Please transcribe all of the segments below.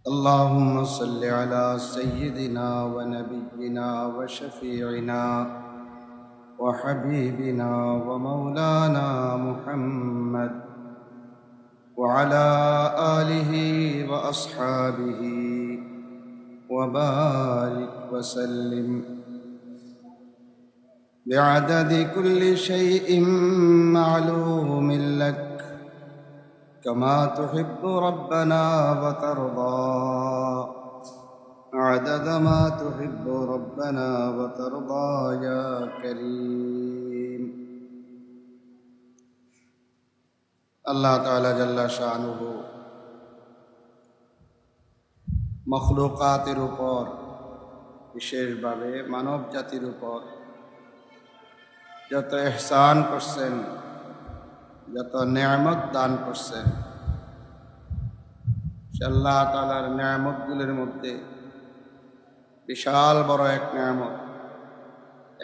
اللهم صل على سيدنا ونبينا وشفيعنا وحبيبنا ومولانا محمد وعلى آله وأصحابه وبارك وسلم بعدد كل شيء معلوم لك كما تحب ربنا وترضى عدد ما تحب ربنا وترضى يا كريم আল্লাহ তাআলা জাল্লা শানুহু মখলুকাতের উপর, বিশেষভাবে মানব জাতির উপর যত ইহসান করছেন, যত নেয়ামত দান করছেন, সে আল্লাহ তাআলার নেয়ামতগুলির মধ্যে বিশাল বড় এক নেয়ামত,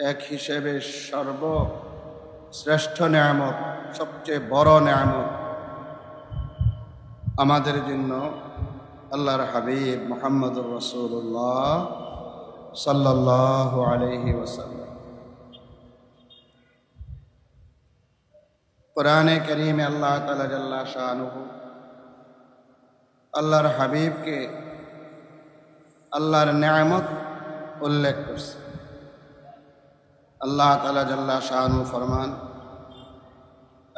এক হিসেবে সর্বশ্রেষ্ঠ নেয়ামত, সবচেয়ে বড় নেয়ামত আমাদের জন্য আল্লাহর হাবিব মুহাম্মদুর রাসূলুল্লাহ সাল্লাল্লাহু আলাইহি ওয়াসাল্লাম। কোরআনে কারীমে আল্লাহ তাআলা জাল্লা শানুহু আল্লাহর হাবিবকে আল্লাহর নেয়ামত উল্লেখ করছে। আল্লাহ তাআলা জাল্লা শানুহু ফরমান,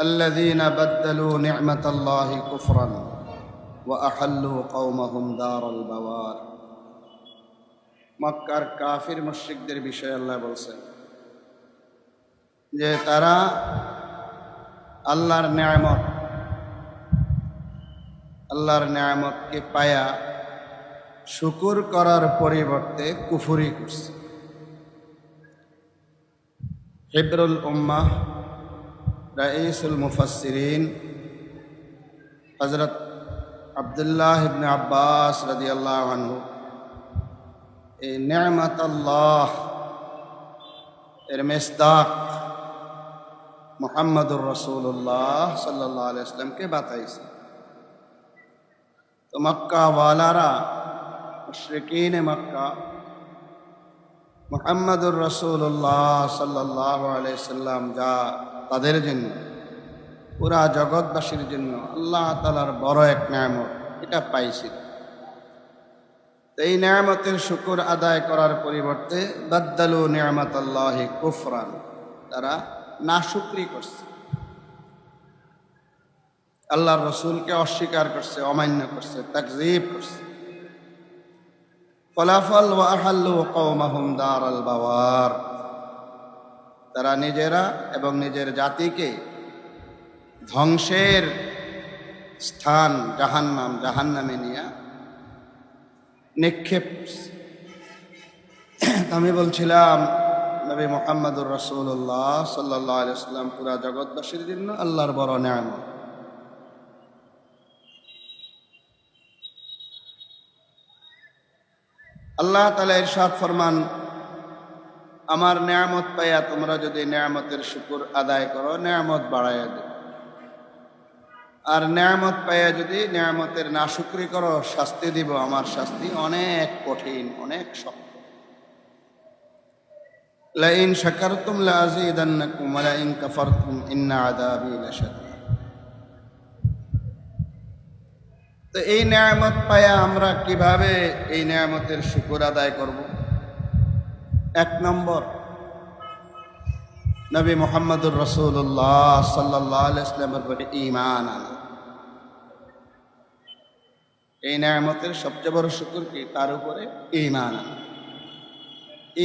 আল্লাযীনা বাদদালু নি'মাতাল্লাহি কুফরান ওয়া আহাল্লু কওমাহুম দারাল বাওয়ার। মক্কার কাফির মুশরিকদের বিষয়ে আল্লাহ বলছেন যে তারা আল্লাহর নেয়ামতকে পায়া শুকর করার পরিবর্তে কুফরি করছে। হিবরুল উম্মাহ রাইসুল মুফাসসিরিন হযরত আব্দুল্লাহ ইবনে আব্বাস রাদিয়াল্লাহু আনহু এই নি'মাত আল্লাহ এর মিসদাক মুহাম্মদুর রাসূলুল্লাহ সাল্লাল্লাহু আলাইহি ওয়াসাল্লামকে বাতাইছে। তো মক্কা ওয়ালারা, মুশরিকিন মক্কা, মুহাম্মদুর রাসূলুল্লাহ সাল্লাল্লাহু আলাইহি ওয়াসাল্লাম যা তাদের জন্য, পুরা জগৎবাসীর জন্য আল্লাহ তাআলার বড় এক নেয়ামত, এটা পাইছিল। এই নেয়ামতের শুকর আদায় করার পরিবর্তে বাদদালু নি'মাতাল্লাহি কুফরান, তারা নাশুকরি করছে, আল্লাহর রসুলকে অস্বীকার করছে, অমান্য করছে, তাকযীব করছে। ফলাফল ওয়া আহাল্লু কওমাহুম দারাল বাওয়ার, তারা নিজেরা এবং নিজের জাতিকে ধ্বংসের স্থান জাহান্নামে নিয়ে নিক্ষেপ। আমি বলছিলাম নবী মুহাম্মদুর রাসূলুল্লাহ সাল্লাল্লাহু আলাইহি ওয়াসাল্লাম পুরা জগৎবাসীর জন্য আল্লাহর বড় নেয়ামত। আল্লাহ তাআলা ইরশাদ ফরমান, আমার নেয়ামত পাইয়া তোমরা যদি নেয়ামতের শুকর আদায় করো, নেয়ামত বাড়াইয়া দেব, আর নেয়ামত পাইয়া যদি নেয়ামতের নাশুকরি করো, শাস্তি দিব। আমার শাস্তি অনেক কঠিন, অনেক শক্ত। লাইন শাকারতুম লাযীদান্নাকুম ওয়া লাইন কাফারতুম ইন্না আযাবী লাশাদীদ। তো এই নেয়ামত পাইয়া আমরা কিভাবে এই নেয়ামতের শুকর আদায় করব? এক নম্বর, নবী মুহাম্মদুর রাসূলুল্লাহ সাল্লাল্লাহু আলাইহি ওয়াসাল্লামের প্রতি ঈমান আনা। এই নেয়ামতের সবচেয়ে বড় শুকর কি? তার উপরে ঈমান আনা।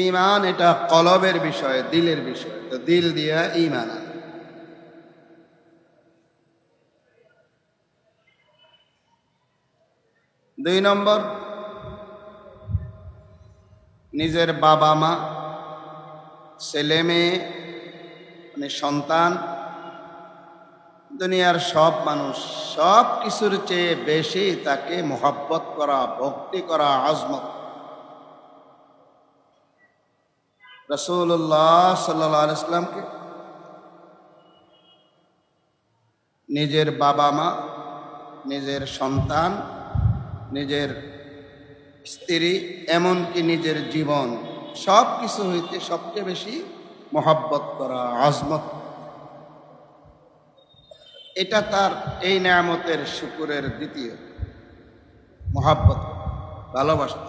ঈমান এটা কলবের বিষয়, দিলের বিষয়। তো দিল দিয়া ঈমান আনা। দুই নম্বর, নিজের বাবা মা, ছেলে মেয়ে, মানে সন্তান, দুনিয়ার সব মানুষ, সব কিছুর চেয়ে বেশি তাকে মোহাব্বত করা, ভক্তি করা, আজমত। রাসূলুল্লাহ সাল্লাল্লাহু আলাইহি ওয়াসাল্লামকে নিজের বাবা মা, নিজের সন্তান, নিজের স্ত্রী এমনকি নিজের জীবন সব কিছু হইতে সবচেয়ে বেশি মহব্বত করা, আজমত, এটা তার এই নেয়ামতের শুকরের দ্বিতীয় মহব্বত, ভালোবাসা।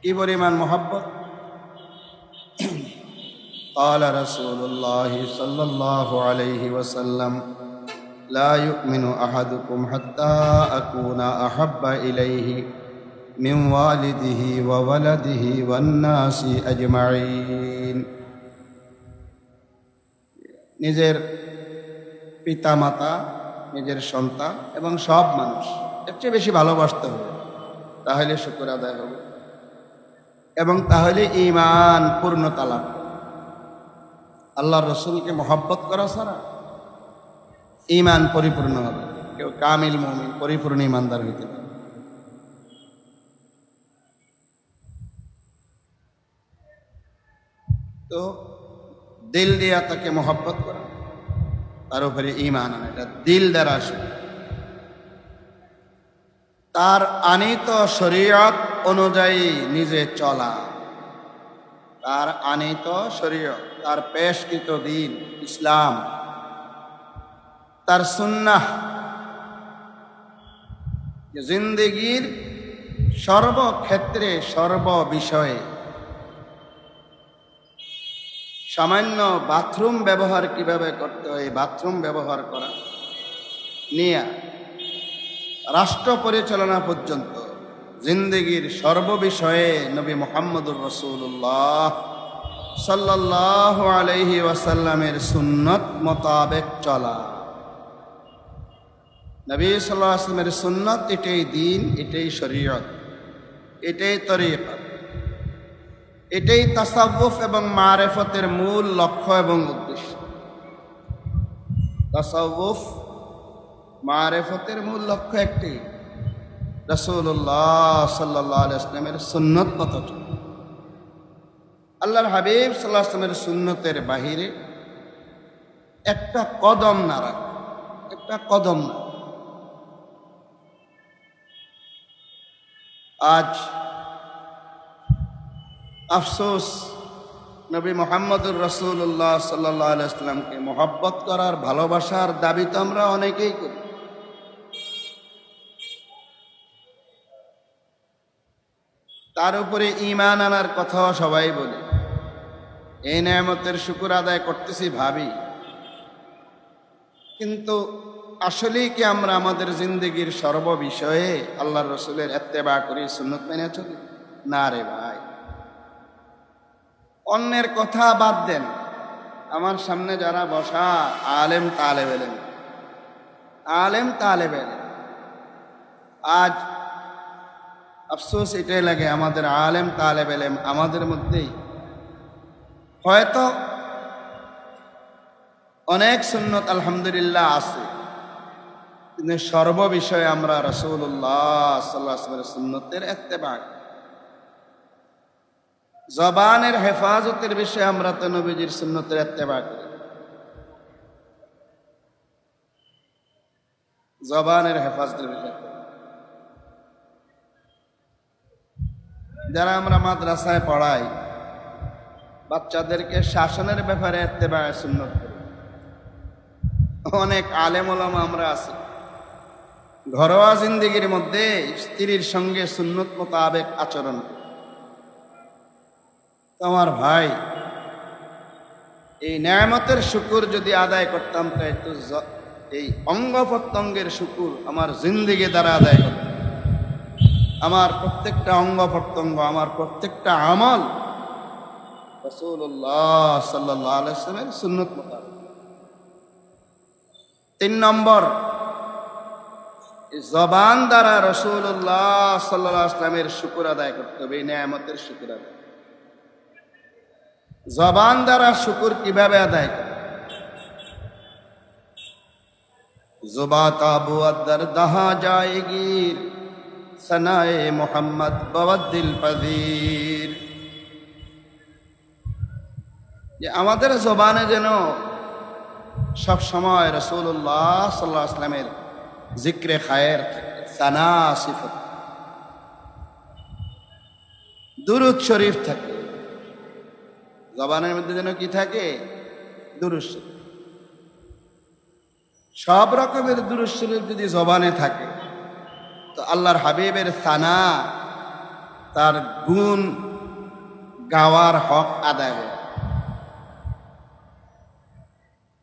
কি পরিমাণ মহব্বত! قال رسول الله صلى الله عليه وسلم لا يؤمن أحدكم حتى أكون أحب إليه من والده وولده والناس أجمعين। নিজের পিতা মাতা, নিজের সন্তান এবং সব মানুষ এর চেয়ে বেশি ভালোবাসতে হবে, তাহলে শুকর আদায় হবে এবং তাহলে ঈমান পূর্ণতা লাভ। আল্লাহর রসুলকে মহব্বত করা ছাড়া ঈমান পরিপূর্ণ হবে, কেউ কামিল মুমিন পরিপূর্ণ ঈমানদার হইতে পারে। তো দিল দিয়া তাকে মহব্বত করা, তার উপরে ঈমান আনা, এটা দিল দ্বারা আসে। তার আনিত শরীয়ত অনুযায়ী নিজে চলা, তার আনিত শরীয়ত, তার পেশকৃত দিন ইসলাম, তার সুন্নাহ, জিন্দেগির সর্বক্ষেত্রে সর্ববিষয়ে, সামান্য বাথরুম ব্যবহার কিভাবে করতে হয় বাথরুম ব্যবহার করা নিয়ে রাষ্ট্র পরিচালনা পর্যন্ত জিন্দেগির সর্ববিষয়ে নবী মুহাম্মদুর রাসূলুল্লাহ সাল্লাল্লাহু আলাইহি ওয়াসাল্লামের সুন্নত মোতাবেক চলা। নবী সাল্লাল্লাহু আলাইহি ওয়াসাল্লামের সুন্নত, এটাই দ্বীন, এটাই শরীয়ত, এটাই তরিকা, এটাই তাসাউফ এবং মারিফতের মূল লক্ষ্য এবং উদ্দেশ্য। তাসাউফ মারিফতের মূল লক্ষ্য একটি, রাসূলুল্লাহ সাল্লাল্লাহু আলাইহি ওয়াসাল্লামের সুন্নত মতো চলা। আল্লাহর হাবিব সাল্লাল্লাহু আলাইহি ওয়াসাল্লামের সুন্নতের বাহিরে একটা কদম না রাখা, একটা কদম না। আজ আফসোস, নবী মুহাম্মদুর রাসূলুল্লাহ সাল্লাল্লাহু আলাইহি ওয়াসাল্লামকে মহব্বত করার, ভালোবাসার দাবি তো আমরা অনেকেই করি, তার উপরে ঈমান আনার কথাও সবাই বলে। এই নেয়ামতের শুকর আদায় করতেছি ভাবি, কিন্তু আসলেই কি আমরা আমাদের জিন্দেগির সর্ববিষয়ে আল্লাহর রসুলের ইত্তেবা করি, সুন্নত মেনে চলি? না রে ভাই, অন্যের কথা বাদ দেন। আমার সামনে যারা বসা আলেম তালেব এলেম, আলেম তালেব এলেম, আজ আফসোস এটাই লাগে, আমাদের আলেম তালেব এলেম আমাদের মধ্যেই হয়তো অনেক সুন্নত আলহামদুলিল্লাহ আছে, কিন্তু সর্ববিষয়ে আমরা রাসূলুল্লাহ সাল্লাল্লাহু আলাইহি ওয়াসাল্লামের সুন্নতের ইত্তেবা, জবানের হেফাজতের বিষয়ে আমরা তো নবীজির সুন্নতের ইত্তেবা করি। জবানের হেফাজতের বিষয়ে যারা আমরা মাদ্রাসায় পড়াই, বাচ্চাদেরকে শাসনের ব্যাপারে ইত্তেবা সুন্নত করি। অনেক আলেম ওলামা আমরা আছি, ঘরোয়া জিন্দেগির মধ্যে স্ত্রীর সঙ্গে সুন্নত মোতাবেক আচরণ করি। আমার ভাই, এই নেয়ামতের শুকর যদি আদায় করতাম, তাই তো এই অঙ্গ প্রত্যঙ্গের শুকর আমার জিন্দেগি দ্বারা আদায় করতাম। আমার প্রত্যেকটা অঙ্গ প্রত্যঙ্গ, আমার প্রত্যেকটা আমল রাসূলুল্লাহ সাল্লাল্লাহু আলাইহি ওয়াসাল্লামের সুন্নত মোতাবেক। 3 নম্বর, জবান দ্বারা রাসূলুল্লাহ সাল্লাল্লাহু আলাইহি ওয়াসাল্লামের শুকর আদায় করতে হবে, এই নেয়ামতের শুকর আদায়। জবান দ্বারা শুকর কিভাবে আদায় করে? জুবাত আবু আদ্দার দাহা জায়েগির সনায়ে মোহাম্মদ বওয়াদ্দিল পযীর, যে আমাদের জবানে যেন সব সময় রাসূলুল্লাহ সাল্লাল্লাহু আলাইহি ওয়াসাল্লামের জিক্রে খায়ের থাকে, সানা সিফত। দুরূদ শরীফ থাকে, জবানের মধ্যে যেন কি থাকে? দুরূদ শরীফ। সব রকমের দুরূদ শরীফ যদি জবানে থাকে তো আল্লাহর হাবিবের সানা, তার গুণ গাওয়ার হক আদায় হবে।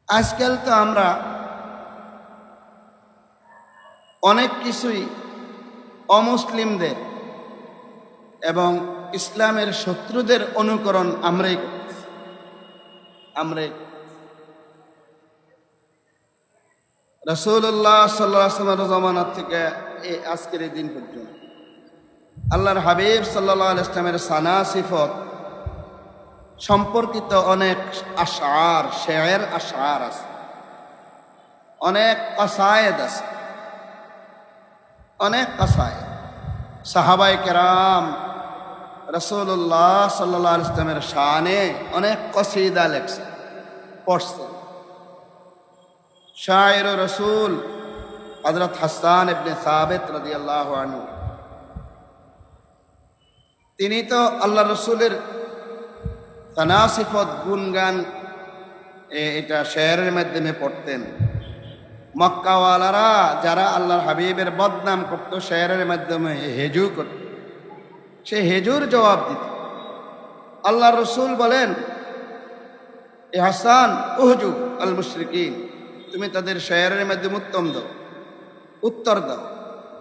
আজকাল তো আমরা অনেক কিছুই অমুসলিমদের এবং ইসলামের শত্রুদের অনুকরণ আমরাই করতেছি। রাসূলুল্লাহ সাল্লাল্লাহু আলাইহি ওয়াসাল্লামের জামানাত থেকে এই আজকের এই দিন পর্যন্ত আল্লাহর হাবিব সাল্লাল্লাহু আলাইহি ওয়াসাল্লামের সানা সিফত সম্পর্কিত অনেক আশআর, শের আশআর আছে, অনেক কাসায়েদ আছে, অনেক কাসায়েদ। সাহাবায়ে কেরাম রাসূলুল্লাহ সাল্লাল্লাহু আলাইহি ওয়াসাল্লামের শানে অনেক কসিদা লেখছেন, পড়ছেন। শায়ের রাসূল হযরত হাসান ইবনে সাবিত রাদিয়াল্লাহু আনহু, তিনি তো আল্লাহ রসুলের সানা সিফত গুণগান এটা শেরের মাধ্যমে পড়তেন। মক্কাওয়ালারা যারা আল্লাহর হাবিবের বদনাম করত শেরের মাধ্যমে হেজু করত, সে হেজুর জবাব দিত। আল্লাহ রসুল বলেন, এ হাসান উহজু আল মুশরিকিন, তুমি তাদের শেরের মাধ্যমে উত্তর দাও,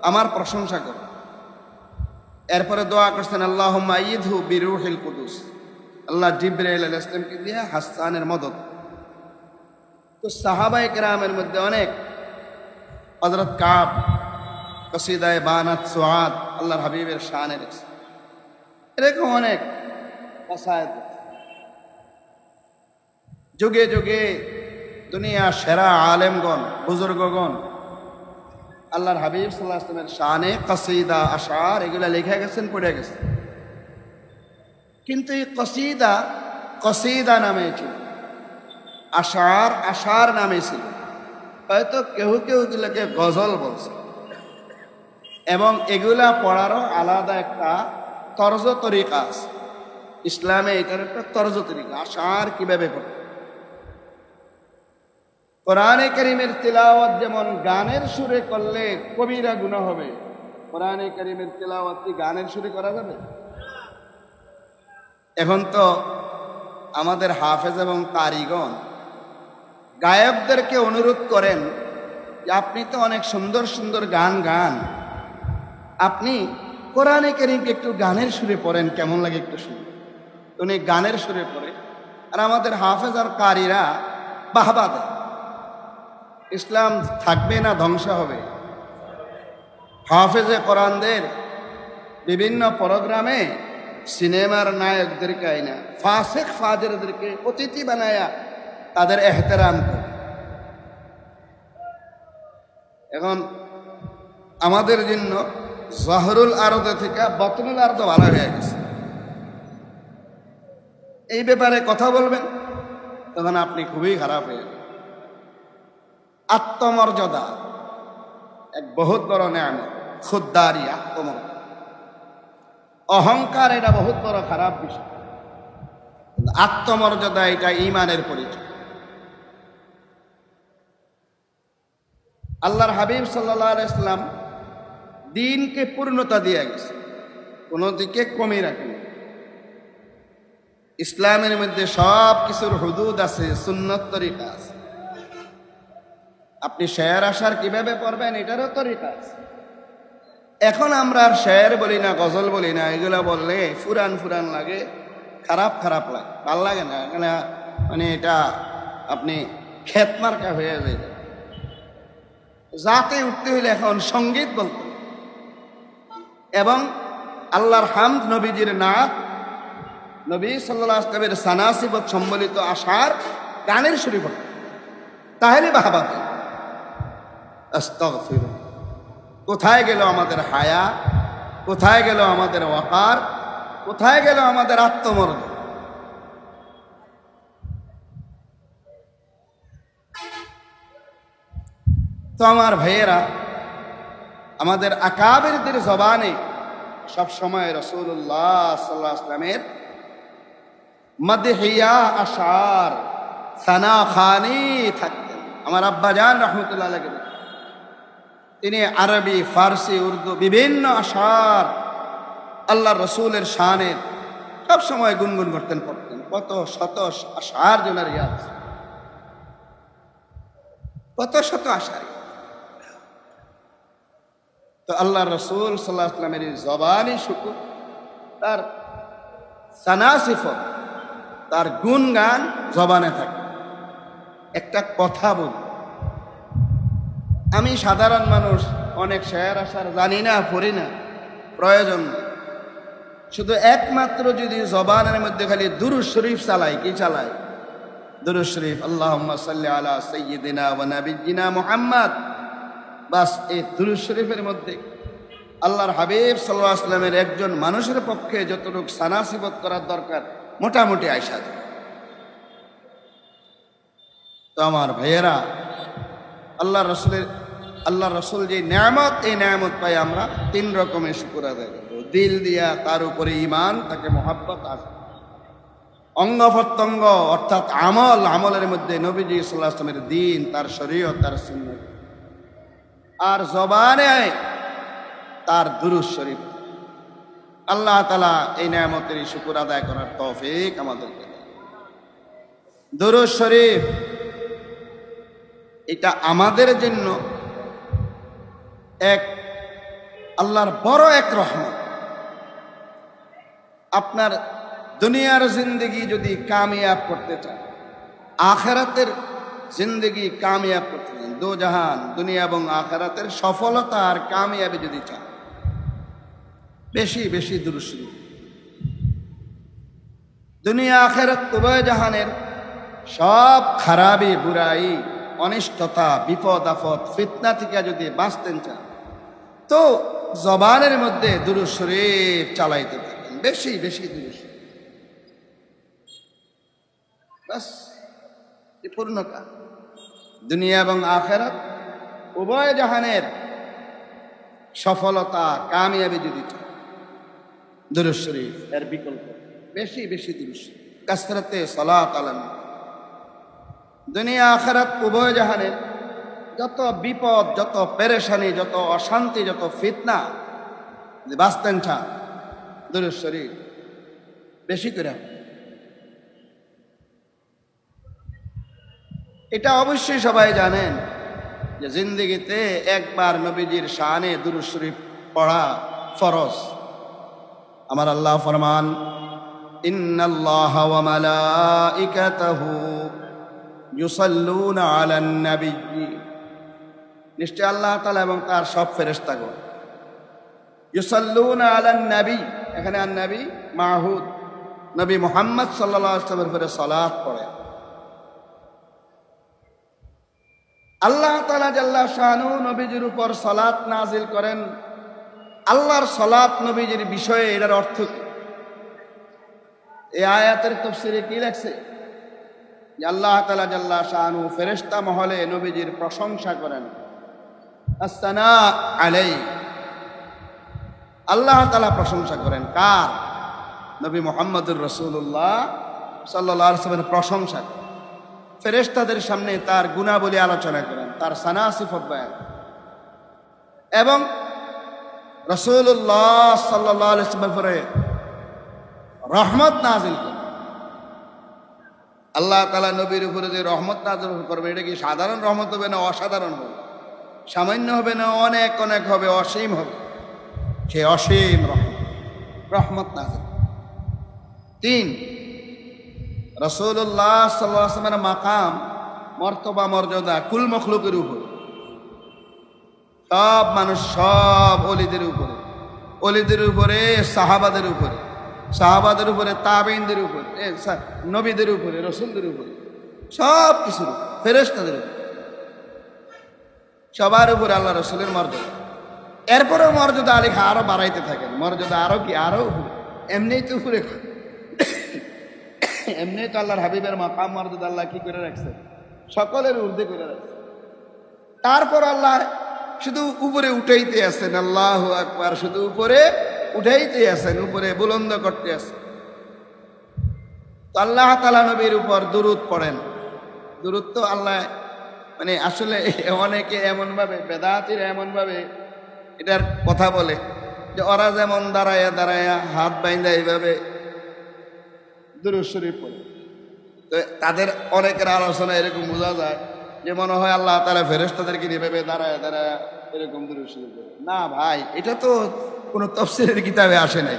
আমার প্রশংসা করো। এরপরে দোয়া করছেন, আল্লাহুম্মা আইয়িদহু বিরূহিল কুদুস, আল্লাহ জিবরাইল আলাইহিস সালামকে দিয়ে হাসানের মদদ। তো সাহাবায়ে কেরামের মধ্যে অনেক, হযরত কাব কসিদায়ে বানাত সুআদ আল্লাহর হাবিবের শানে রেখেছে, এরকম অনেক কসায়েদ। যুগে যুগে দুনিয়া সেরা আলেমগণ, বুজুর্গগণ আল্লাহর হাবিব সাল্লাল্লাহু আলাইহি ওয়াসাল্লামের শানে কসিদা, আশআর এগুলা লিখে গেছেন, পড়ে গেছেন। কিন্তু এই কসিদা নামে ছিল, আশআর নামে ছিল। হয়তো কেউ কেউ এগুলোকে গজল বলছে, এবং এগুলা পড়ারও আলাদা একটা তরজ তরিকা আছে। ইসলামে এটার একটা তরজ তরিকা, আশআর কিভাবে পড়ে। কোরআনে কারীমের তিলাওয়াত যেমন গানের সুরে করলে কবিরা গুনাহ হবে, কোরআনে কারীমের তিলাওয়াত কি গানের সুরে করা যাবে? এখন তো আমাদের হাফেজ এবং কারিগণ গায়কদেরকে অনুরোধ করেন যে আপনি তো অনেক সুন্দর সুন্দর গান, আপনি কোরআনে কারীমকে একটু গানের সুরে পড়েন, কেমন লাগে একটু শুনে। উনি গানের সুরে পড়ে, আর আমাদের হাফেজ আর কারিরা বাহবা দেয়। ইসলাম থাকবে না ধ্বংস হবে? হাফেজে কোরআনদের বিভিন্ন প্রোগ্রামে সিনেমার নায়কদেরকে আইনা ফাসিক ফাজিরদেরকে অতিথি বানায়া তাদের এহতেরাম করে। এখন আমাদের জন্য জহরুল আরদ থেকে বতনুল আরদ ভালো হয়ে গেছে। এই ব্যাপারে কথা বলবেন, তখন আপনি খুবই খারাপ হয়ে যাবেন। আত্মমর্যাদা এক বহুত বড় নেয়ামত, খুদদারি, আত্মমর্যাদা, অহংকার এটা বহুত বড় খারাপ বিষয়। আত্মমর্যাদা এটা ঈমানের পরিচয়। আল্লাহর হাবিব সাল্লাল্লাহু আলাইহি ওয়াসাল্লাম দ্বীনকে পূর্ণতা দিয়ে গেছে, কোনো দিকে কমই রাখেনি। ইসলামের মধ্যে সব কিছুর হুদুদ আছে, সুন্নত তরিকা আছে। আপনি শের আশার কিভাবে পড়বেন এটারও তরিকা আছে। এখন আমরা আর শের বলি না, গজল বলি না, এগুলা বললে ফুরান লাগে, খারাপ লাগে, ভাল লাগে না। এখানে মানে এটা আপনি খেত মার্কা হয়ে যায়। যাতে উঠতে হইলে এখন সঙ্গীত বলতে, এবং আল্লাহর হামদ, নবীজির নাত, নবী সাল্লাল্লাহু আলাইহি ওয়াসাল্লামের সানা সিফত সম্বলিত আশার গানের সুরে পড়তে, তাহলে বাহবা। আস্তাগফিরুল্লাহ। কোথায় গেল আমাদের হায়া? কোথায় গেল আমাদের ওয়াকার? কোথায় গেল আমাদের আত্মমর্যাদা? তো আমার ভাইয়েরা, আমাদের আকাবেরদের জবানে সবসময় রাসূলুল্লাহ সাল্লাল্লাহু আলাইহি ওয়াসাল্লামের মাদহিয়া আশার সানা খানি থাকতেন। আমার আব্বাজান রাহমাতুল্লাহ আলাইহি তিনি আরবি, ফার্সি, উর্দু বিভিন্ন আশার আল্লাহর রাসূলের শানে সব সময় গুনগুন করতেন, পড়তেন। কত শত আশার জনের ইয়াদ, কত শত আশার। তো আল্লাহর রাসূল সাল্লাল্লাহু আলাইহি ওয়াসাল্লামের জবানি শুকর, তার সানাসিফত, তার গুণগান জবানে থাকে। একটা কথা বল, আমি সাধারণ মানুষ, অনেক শেয়ার আশার জানি না, পড়ি না, প্রয়োজন নেই। শুধু একমাত্র যদি জবানের মধ্যে খালি দুরূদ শরীফ চালাই, কি চালাই? দুরূদ শরীফ, আল্লাহুম্মা সাল্লি আলা সাইয়্যিদিনা ওয়া নাবিয়্যিনা মুহাম্মদ। বাস এই দুরূদ শরীফের মধ্যে আল্লাহর হাবিব সাল্লাল্লাহু আলাইহি ওয়াসাল্লামের একজন মানুষের পক্ষে যতটুকু সানাসিবত করার দরকার মোটামুটি আইসা যায়। তো আমার ভাইয়েরা, আল্লাহ রসুল যে নেয়ামত, এই নেয়ামত পাই আমরা তিন রকমের শুকর আদায় করব। দিল দিয়া, তার উপরে ঈমান, তাকে মহাব্বত আছে। অঙ্গ প্রত্যঙ্গ অর্থাৎ আমলের মধ্যে নবীজি সাল্লাল্লাহু আলাইহি ওয়াসাল্লামের দ্বীন, তার শরীয়ত, তার সুন্নাত। আর জবানে তার দুরূদ শরীফ। আল্লাহ তাআলা এই নেয়ামতের শুকর আদায় করার তৌফিক আমাদেরকে দেন। দুরূদ শরীফ এটা আমাদের জন্য এক আল্লাহর বড় এক রহমত। আপনার দুনিয়ার জিন্দেগি যদি কামিয়াব করতে চান, আখিরাতের জিন্দেগি কামিয়াব করতে চান, দো জাহান দুনিয়া এবং আখিরাতের সফলতা আর কামিয়াবি যদি চান, বেশি বেশি দুরূদ শরীফ। দুনিয়া আখিরাত উভয় জাহানের সব খারাপি, বুরাই, অনিষ্টতা, বিপদ আপদ, ফিতনা থেকে যদি বাঁচতেন চান, তো জবানের মধ্যে দুরূদ শরীফ চালাইতে থাকেন, বেশি বেশি দুরূদ শরীফ। বাস এই পূর্ণ কাজ। দুনিয়া এবং আখিরাত উভয় জাহানের সফলতা, কামিয়াবি যদি চান, দুরূদ শরীফ এর বিকল্প। বেশি বেশি দুরূদ শরীফ, কাসরাতে সালাত আলা নবী। দুনিয়া আখিরাত উভয় জাহানের যত বিপদ, যত পেরেশানি, যত অশান্তি, যত ফিতনা বাঁচতেন চান, দুরূদ শরীফ বেশি করে। এটা অবশ্যই সবাই জানেন যে জিন্দেগিতে একবার নবীজির শানে দুরূদ শরীফ পড়া ফরজ। আমার আল্লাহ ফরমান, ইন্নাল্লাহা ওয়া মালাইকাতাহু ইউসাল্লুনা আলান নবী। নিশ্চয় আল্লাহ তাআলা এবং তার সব ফেরেশতাগণ ইউসাল্লুনা আলান নবী, এখানে আন নবী মাহুদ, নবী মুহাম্মদ সাল্লাল্লাহু আলাইহি ওয়াসাল্লামের উপরে সালাত পড়ে। আল্লাহ তাআলা জাল্লা শানু নবীজির উপর সালাত নাজিল করেন। আল্লাহর সালাত নবীজির বিষয়ে এটার অর্থ কি? এই আয়াতের তাফসীরে কি লেখছে? যে আল্লাহ তাআলা জাল্লা শানু ফেরেশতা মহলে নবীজির প্রশংসা করেন, আসসানা আলাইহি। আল্লাহ তাআলা প্রশংসা করেন কার? নবী মুহাম্মদুর রাসূলুল্লাহ সাল্লাল্লাহু আলাইহি ওয়াসাল্লামের প্রশংসা করেন। ফেরেশতাদের সামনে তার গুণাবলী আলোচনা করেন, তার সানা সিফত বয়ান, এবং রাসূলুল্লাহ সাল্লাল্লাহু আলাইহি ওয়াসাল্লামের উপরে রহমত নাজিল করেন। আল্লাহ তাআলা নবীর উপরে যে রহমত নাজিল করবে, এটা কি সাধারণ রহমত হবে না অসাধারণ হবে? সামান্য হবে না অনেক অনেক হবে, অসীম হবে? সে অসীম রহমত নাজিল। 3, রাসূলুল্লাহ সাল্লাল্লাহু আলাইহি ওয়াসাল্লামের মাকাম, মর্তবা, মর্যাদা কুল মখলুকের উপর, সব মানুষ, সব অলিদের উপরে, অলিদের উপরে, সাহাবাদের উপরে, সাহাবাদের উপরে, তাবেঈনদের উপরে, নবীদের উপরে, রাসূলদের উপরে, সব কিছুর উপরে, ফেরেশতাদের উপরে, সবার উপরে আল্লাহ রাসূলের মর্যাদা। এরপরেও মর্যাদা আলীখা আরো বাড়াইতে থাকেন, মর্যাদা আরো কি, আরো উপরে। এমনি তো উপরে, এমনি তো আল্লাহর হাবিবের মাকাম মর্যাদা আল্লাহ কি করে রাখছে? সকলের ঊর্ধ্বে করে রাখছে। তারপর আল্লাহ শুধু উপরে উঠাইতে আছেন, আল্লাহু আকবার, শুধু উপরে উঠাইতে আছেন, উপরে বুলন্দ করতে আছেন। তো আল্লাহ তাআলা নবীর উপর দুরূদ পড়েন। দুরূদ তো আল্লাহ মানে আসলে অনেকে এমনভাবে, বেদাতিরা এমনভাবে এটার কথা বলে যে ওরা যেমন দাঁড়ায়া দাঁড়ায়া হাত বাইন্দা এইভাবে দুরূদ শরীফ পড়ে। তো তাদের অনেকের আলোচনা এরকম বোঝা যায় যে মনে হয় আল্লাহ তাআলা ফেরেশতাদেরকে এভাবে দাঁড়ায়া দাঁড়ায়া এরকম দুরূদ শরীফ পড়ে। না ভাই, এটা তো কোনো তাফসীরের কিতাবে আসে নাই।